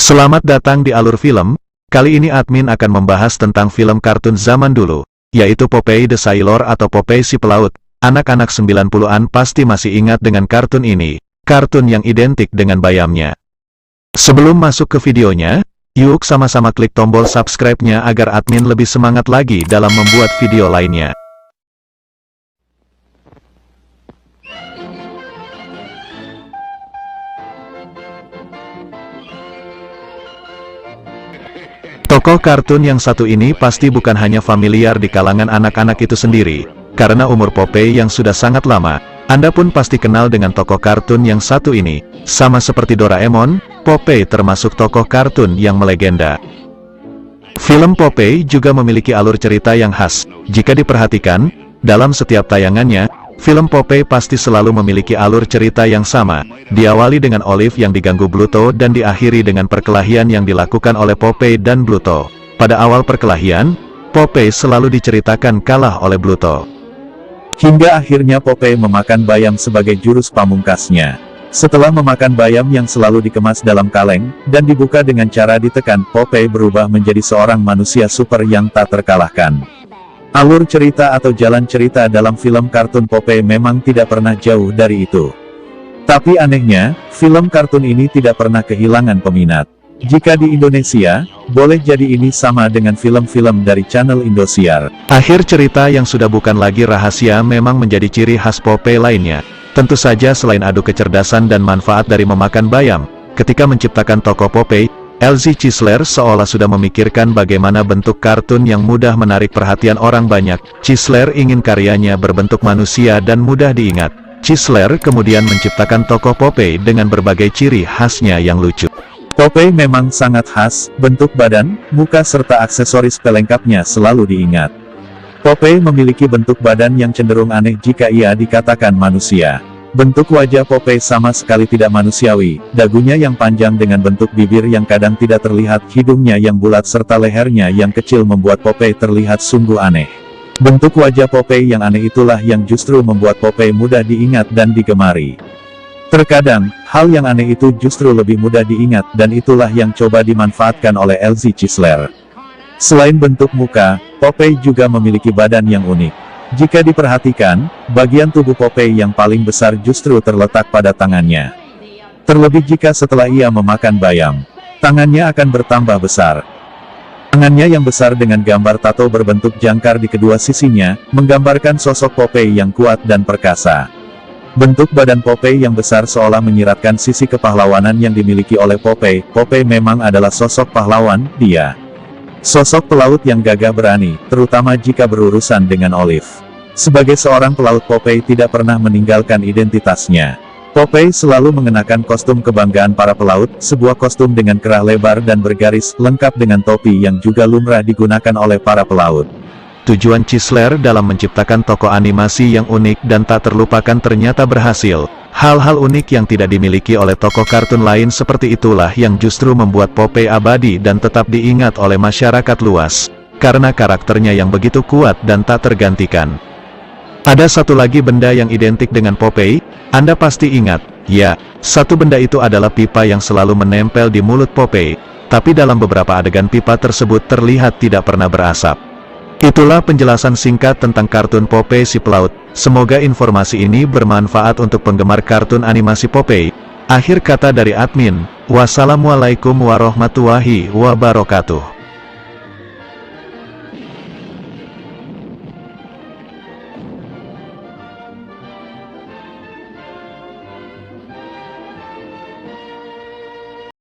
Selamat datang di Alur Film. Kali ini admin akan membahas tentang film kartun zaman dulu, yaitu Popeye the Sailor atau Popeye si Pelaut. Anak-anak 90-an pasti masih ingat dengan kartun ini, kartun yang identik dengan bayamnya. Sebelum masuk ke videonya, yuk sama-sama klik tombol subscribe-nya agar admin lebih semangat lagi dalam membuat video lainnya. Tokoh kartun yang satu ini pasti bukan hanya familiar di kalangan anak-anak itu sendiri, karena umur Popeye yang sudah sangat lama, Anda pun pasti kenal dengan tokoh kartun yang satu ini. Sama seperti Doraemon, Popeye termasuk tokoh kartun yang melegenda. Film Popeye juga memiliki alur cerita yang khas. Jika diperhatikan, dalam setiap tayangannya, film Popeye pasti selalu memiliki alur cerita yang sama, diawali dengan Olive yang diganggu Bluto dan diakhiri dengan perkelahian yang dilakukan oleh Popeye dan Bluto. Pada awal perkelahian, Popeye selalu diceritakan kalah oleh Bluto. Hingga akhirnya Popeye memakan bayam sebagai jurus pamungkasnya. Setelah memakan bayam yang selalu dikemas dalam kaleng, dan dibuka dengan cara ditekan, Popeye berubah menjadi seorang manusia super yang tak terkalahkan. Alur cerita atau jalan cerita dalam film kartun Popeye memang tidak pernah jauh dari itu. Tapi anehnya, film kartun ini tidak pernah kehilangan peminat. Jika di Indonesia, boleh jadi ini sama dengan film-film dari channel Indosiar. Akhir cerita yang sudah bukan lagi rahasia memang menjadi ciri khas Popeye lainnya. Tentu saja selain adu kecerdasan dan manfaat dari memakan bayam, ketika menciptakan tokoh Popeye, Elzie Chisler seolah sudah memikirkan bagaimana bentuk kartun yang mudah menarik perhatian orang banyak. Chisler ingin karyanya berbentuk manusia dan mudah diingat. Chisler kemudian menciptakan tokoh Popeye dengan berbagai ciri khasnya yang lucu. Popeye memang sangat khas, bentuk badan, muka serta aksesoris pelengkapnya selalu diingat. Popeye memiliki bentuk badan yang cenderung aneh jika ia dikatakan manusia. Bentuk wajah Popeye sama sekali tidak manusiawi, dagunya yang panjang dengan bentuk bibir yang kadang tidak terlihat, hidungnya yang bulat serta lehernya yang kecil membuat Popeye terlihat sungguh aneh. Bentuk wajah Popeye yang aneh itulah yang justru membuat Popeye mudah diingat dan digemari. Terkadang, hal yang aneh itu justru lebih mudah diingat dan itulah yang coba dimanfaatkan oleh Elzie Chisler. Selain bentuk muka, Popeye juga memiliki badan yang unik. Jika diperhatikan, bagian tubuh Popeye yang paling besar justru terletak pada tangannya. Terlebih jika setelah ia memakan bayam, tangannya akan bertambah besar. Tangannya yang besar dengan gambar tato berbentuk jangkar di kedua sisinya, menggambarkan sosok Popeye yang kuat dan perkasa. Bentuk badan Popeye yang besar seolah menyiratkan sisi kepahlawanan yang dimiliki oleh Popeye. Popeye memang adalah sosok pahlawan, dia sosok pelaut yang gagah berani, terutama jika berurusan dengan Olive. Sebagai seorang pelaut, Popeye tidak pernah meninggalkan identitasnya. Popeye selalu mengenakan kostum kebanggaan para pelaut, sebuah kostum dengan kerah lebar dan bergaris, lengkap dengan topi yang juga lumrah digunakan oleh para pelaut. Tujuan Chisler dalam menciptakan tokoh animasi yang unik dan tak terlupakan ternyata berhasil. Hal-hal unik yang tidak dimiliki oleh tokoh kartun lain seperti itulah yang justru membuat Popeye abadi dan tetap diingat oleh masyarakat luas, karena karakternya yang begitu kuat dan tak tergantikan. Ada satu lagi benda yang identik dengan Popeye, Anda pasti ingat. Ya, satu benda itu adalah pipa yang selalu menempel di mulut Popeye, tapi dalam beberapa adegan pipa tersebut terlihat tidak pernah berasap. Itulah penjelasan singkat tentang kartun Popeye si Pelaut. Semoga informasi ini bermanfaat untuk penggemar kartun animasi Popeye. Akhir kata dari admin, wassalamualaikum warahmatullahi wabarakatuh.